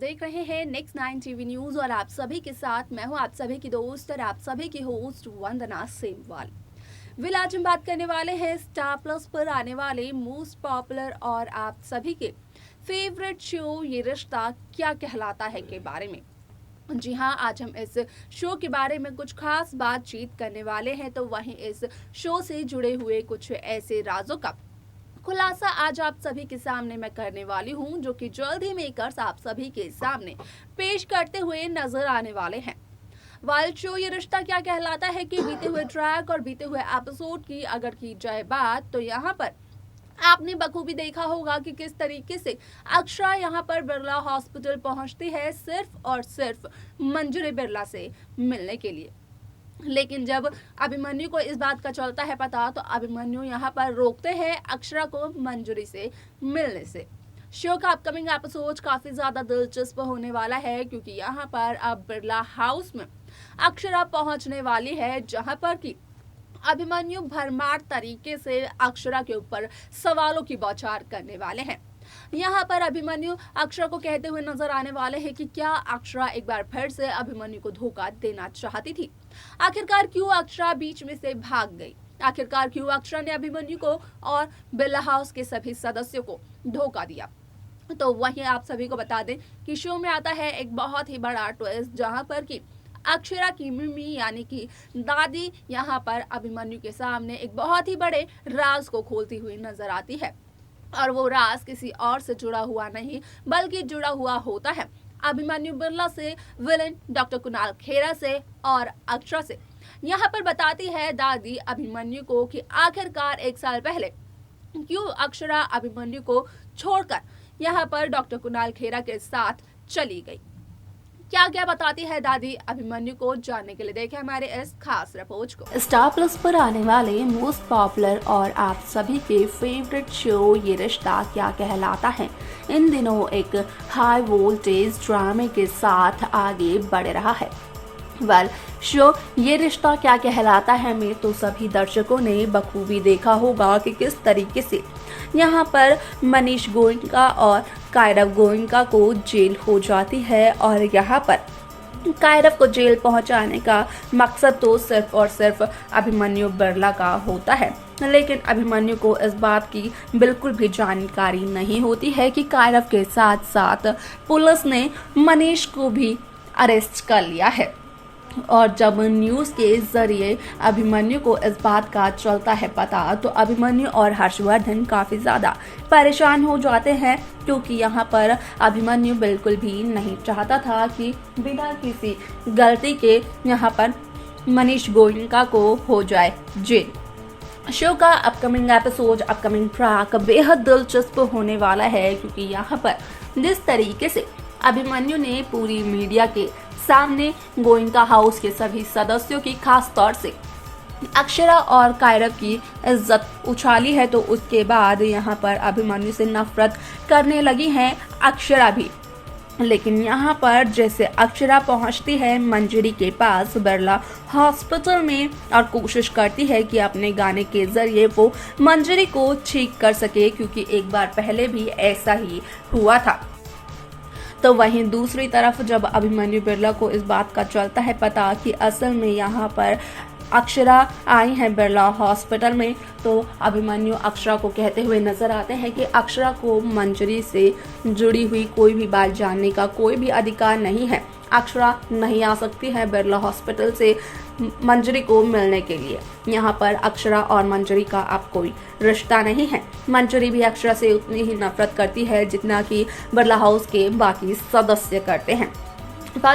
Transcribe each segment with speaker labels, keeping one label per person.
Speaker 1: देख रहे हैं नेक्स्ट 9 टीवी न्यूज और आप सभी के साथ मैं हूं आप सभी की दोस्त और आप सभी की होस्ट वंदना सेमवाल। आज हम बात करने वाले हैं स्टार प्लस पर आने वाले मोस्ट पॉपुलर और आप सभी के फेवरेट शो ये रिश्ता क्या कहलाता है के बारे में। जी हाँ, आज हम इस शो के बारे में कुछ खास बातचीत करने वाले हैं। तो वहीं इस शो से जुड़े हुए कुछ ऐसे राजों का खुलासा आज आप सभी के सामने मैं करने वाली हूं, जो कि जल्द ही मेकर्स आप सभी के सामने पेश करते हुए नजर आने वाले हैं। वाइल्ड शो ये रिश्ता क्या कहलाता है कि बीते हुए ट्रैक और बीते हुए एपिसोड की अगर की जाए बात, तो यहाँ पर आपने बखूबी देखा होगा कि किस तरीके से अक्षरा यहाँ पर बिरला हॉस्पिटल पहुंचती है सिर्फ और सिर्फ मंजरी बिरला से मिलने के लिए। लेकिन जब अभिमन्यु को इस बात का चलता है पता, तो अभिमन्यु यहाँ पर रोकते हैं अक्षरा को मंजरी से मिलने से। शो का अपकमिंग एपिसोड काफी ज्यादा दिलचस्प होने वाला है, क्योंकि यहाँ पर अब बिरला हाउस में अक्षरा पहुंचने वाली है, जहां पर कि अभिमन्यु भरमार तरीके से अक्षरा के ऊपर सवालों की बौछार करने वाले हैं। यहाँ पर अभिमन्यु अक्षरा को कहते हुए नजर आने वाले हैं कि क्या अक्षरा एक बार फिर से अभिमन्यु को धोखा देना चाहती थी। आखिरकार क्यों अक्षरा बीच में से भाग गई, आखिरकार क्यों अक्षरा ने अभिमन्यु को और बिरला हाउस के सभी सदस्यों को धोखा दिया। तो वहीं आप सभी को बता दें कि शो में आता है एक बहुत ही बड़ा ट्विस्ट, जहां पर कि अक्षरा की मम्मी यानी कि दादी यहाँ पर अभिमन्यु के सामने एक बहुत ही बड़े राज को खोलती हुई नजर आती है। और वो राज किसी और से जुड़ा हुआ नहीं, बल्कि जुड़ा हुआ होता है अभिमन्यु बिरला से, विलेन डॉक्टर कुणाल खेरा से और अक्षरा से। यहाँ पर बताती है दादी अभिमन्यु को कि आखिरकार 1 साल पहले क्यों अक्षरा अभिमन्यु को छोड़कर यहाँ पर डॉक्टर कुणाल खेरा के साथ चली गई। क्या क्या बताती है दादी अभिमन्यु को, जानने के लिए देखें हमारे इस खास रिपोर्ट को।
Speaker 2: स्टार प्लस पर आने वाले मोस्ट पॉपुलर और आप सभी के फेवरेट शो ये रिश्ता क्या कहलाता है इन दिनों एक हाई वोल्टेज ड्रामे के साथ आगे बढ़ रहा है। शो ये रिश्ता क्या कहलाता है में तो सभी दर्शकों ने बखूबी देखा होगा कि किस तरीके से यहाँ पर मनीष गोयनका और कायरव गोयनका को जेल हो जाती है, और यहाँ पर कायरव को जेल पहुंचाने का मकसद तो सिर्फ और सिर्फ अभिमन्यु बिरला का होता है। लेकिन अभिमन्यु को इस बात की बिल्कुल भी जानकारी नहीं होती है कि कायरव के साथ साथ पुलिस ने मनीष को भी अरेस्ट कर लिया है। और जब न्यूज़ के जरिए अभिमन्यु को इस बात का चलता है पता, तो अभिमन्यु और हर्षवर्धन काफ़ी ज़्यादा परेशान हो जाते हैं, क्योंकि यहाँ पर अभिमन्यु बिल्कुल भी नहीं चाहता था कि बिना किसी गलती के यहाँ पर मनीष गोयनका को हो जाए जेल। शो का अपकमिंग एपिसोड, अपकमिंग ट्रैक बेहद दिलचस्प होने वाला है, क्योंकि यहाँ पर जिस तरीके से अभिमन्यु ने पूरी मीडिया के सामने गोयनका हाउस के सभी सदस्यों की, खास तौर से अक्षरा और कायरव की इज्जत उछाली है, तो उसके बाद यहाँ पर अभिमन्यु से नफरत करने लगी हैं अक्षरा भी। लेकिन यहाँ पर जैसे अक्षरा पहुँचती है मंजरी के पास बिरला हॉस्पिटल में और कोशिश करती है कि अपने गाने के जरिए वो मंजरी को ठीक कर सके, क्योंकि एक बार पहले भी ऐसा ही हुआ था। तो वहीं दूसरी तरफ जब अभिमन्यु बिरला को इस बात का चलता है पता कि असल में यहाँ पर अक्षरा आई हैं बिरला हॉस्पिटल में, तो अभिमन्यु अक्षरा को कहते हुए नजर आते हैं कि अक्षरा को मंजरी से जुड़ी हुई कोई भी बात जानने का कोई भी अधिकार नहीं है। अक्षरा नहीं आ सकती है बिरला हॉस्पिटल से मंजरी को मिलने के लिए। यहाँ पर अक्षरा और मंजरी का अब कोई रिश्ता नहीं है। मंजरी भी अक्षरा से उतनी ही नफरत करती है जितना कि बिरला हाउस के बाकी सदस्य करते हैं।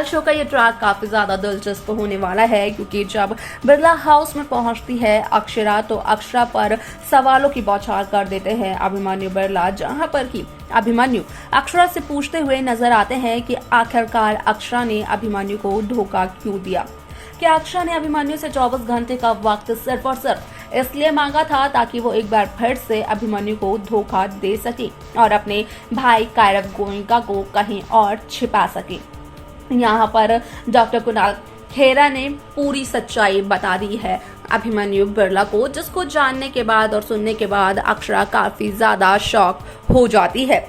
Speaker 2: शो का ये ट्रैक काफी ज्यादा दिलचस्प होने वाला है, क्योंकि जब बिरला हाउस में पहुंचती है अक्षरा, तो अक्षरा पर सवालों की बौछार कर देते हैं अभिमन्यु बिरला, जहां पर कि अभिमन्यु अक्षरा से पूछते हुए नजर आते हैं कि आखिरकार अक्षरा ने अभिमन्यु को धोखा क्यों दिया। क्या अक्षरा ने अभिमन्यु से 24 घंटे का वक्त सिर्फ और सिर्फ इसलिए मांगा था ताकि वो एक बार फिर से अभिमन्यु को धोखा दे सके और अपने भाई कायरव गोयनका को कहीं और छिपा सके। यहाँ पर डॉक्टर कुणाल खेरा ने पूरी सच्चाई बता दी है अभिमन्यु बिरला को, जिसको जानने के बाद और सुनने के बाद अक्षरा काफी ज्यादा शॉक हो जाती है।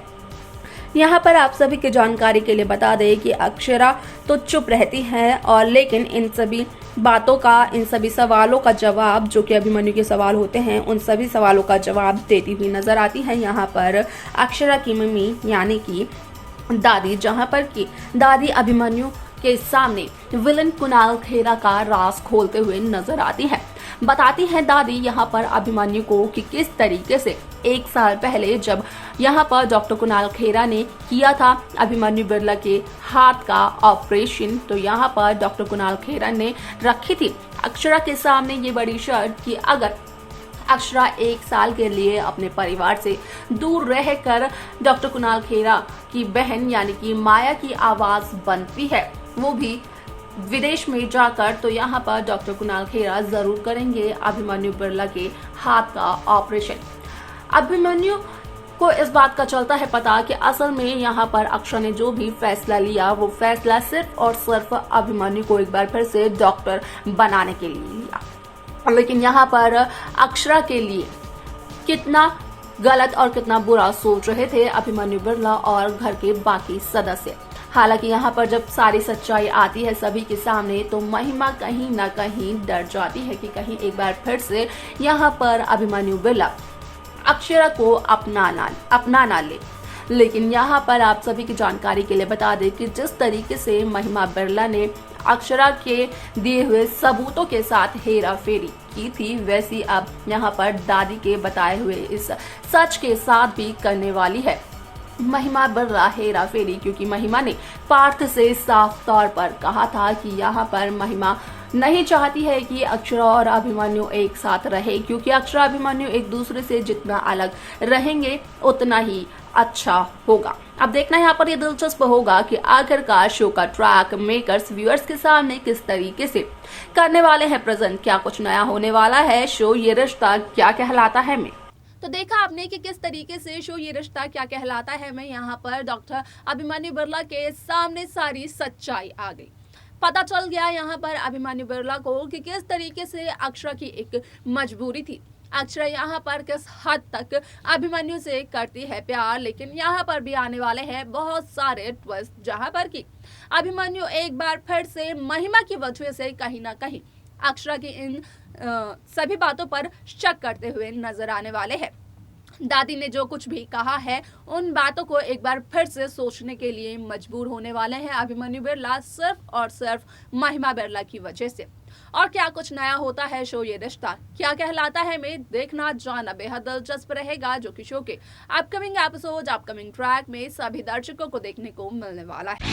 Speaker 2: यहाँ पर आप सभी की जानकारी के लिए बता दें कि अक्षरा तो चुप रहती है और लेकिन इन सभी बातों का, इन सभी सवालों का जवाब जो कि अभिमन्यु के सवाल होते हैं, उन सभी सवालों का जवाब देती हुई नजर आती है यहाँ पर अक्षरा की मम्मी यानी कि दादी, जहाँ पर कि दादी अभिमन्यु के सामने विलन कुणाल खेरा का राज खोलते हुए नजर आती है। बताती है दादी यहाँ पर अभिमन्यु को कि किस तरीके से 1 साल पहले जब यहाँ पर डॉक्टर कुणाल खेरा ने किया था अभिमन्यु बिरला के हाथ का ऑपरेशन, तो यहाँ पर डॉक्टर कुणाल खेरा ने रखी थी अक्षरा के सामने ये बड़ी शर्त कि अगर अक्षरा 1 साल के लिए अपने परिवार से दूर रहकर डॉक्टर कुणाल खेरा की बहन यानी कि माया की आवाज बनती है, वो भी विदेश में जाकर, तो यहाँ पर डॉक्टर कुणाल खेरा जरूर करेंगे अभिमन्यु बिरला के हाथ का ऑपरेशन। अभिमन्यु को इस बात का चलता है पता कि असल में यहाँ पर अक्षरा ने जो भी फैसला लिया वो फैसला सिर्फ और सिर्फ अभिमन्यु को एक बार फिर से डॉक्टर बनाने के लिए लिया, लेकिन यहाँ पर अक्षरा के लिए कितना गलत और कितना बुरा सोच रहे थे अभिमन्यु बिरला और घर के बाकी सदस्य। हालांकि यहाँ पर जब सारी सच्चाई आती है सभी के सामने तो महिमा कहीं ना कहीं डर जाती है कि कहीं एक बार फिर से यहाँ पर अभिमन्यु बिरला अक्षरा को अपना ना ले। लेकिन यहाँ पर आप सभी की जानकारी के लिए बता दें कि जिस तरीके से महिमा बिरला ने अक्षरा के दिए हुए सबूतों के साथ हेरा फेरी की थी, वैसी अब यहाँ पर दादी के बताए हुए इस सच के साथ भी करने वाली है महिमा बिरला हेरा फेरी, क्योंकि महिमा ने पार्थ से साफ तौर पर कहा था कि यहाँ पर महिमा नहीं चाहती है कि अक्षरा और अभिमन्यु एक साथ रहे, क्योंकि अक्षरा अभिमन्यु एक दूसरे से जितना अलग रहेंगे उतना ही अच्छा होगा। अब देखना यहाँ पर ये दिलचस्प होगा कि आखिरकार शो का ट्रैक मेकर्स व्यूअर्स के सामने किस तरीके से करने वाले हैं प्रेजेंट, क्या कुछ नया होने वाला है शो ये रिश्ता क्या कहलाता है में।
Speaker 1: तो देखा आपने कि किस तरीके से शो ये रिश्ता क्या कहलाता है में यहाँ पर डॉक्टर अभिमन्यु बिरला के सामने सारी सच्चाई आ गई। पता चल गया यहाँ पर अभिमन्यु बिरला को कि किस तरीके से अक्षरा की एक मजबूरी थी, अक्षरा यहाँ पर किस हद तक अभिमन्यु से करती है प्यार, लेकिन यहाँ पर भी आने वाले हैं बहुत सारे ट्विस्ट जहाँ पर कि अभिमन्यु एक बार फिर से महिमा की वजह से कहीं ना कहीं अक्षरा की इन सभी बातों पर शक करते हुए नजर आने वाले हैं। दादी ने जो कुछ भी कहा है उन बातों को एक बार फिर से सोचने के लिए मजबूर होने वाले हैं अभिमन्यु बिरला सिर्फ और सिर्फ महिमा बिरला की वजह से। और क्या कुछ नया होता है शो ये रिश्ता क्या कहलाता है में देखना जानना बेहद दिलचस्प रहेगा, जो कि शो के अपकमिंग एपिसोड अपकमिंग ट्रैक में सभी दर्शकों को देखने को मिलने वाला है।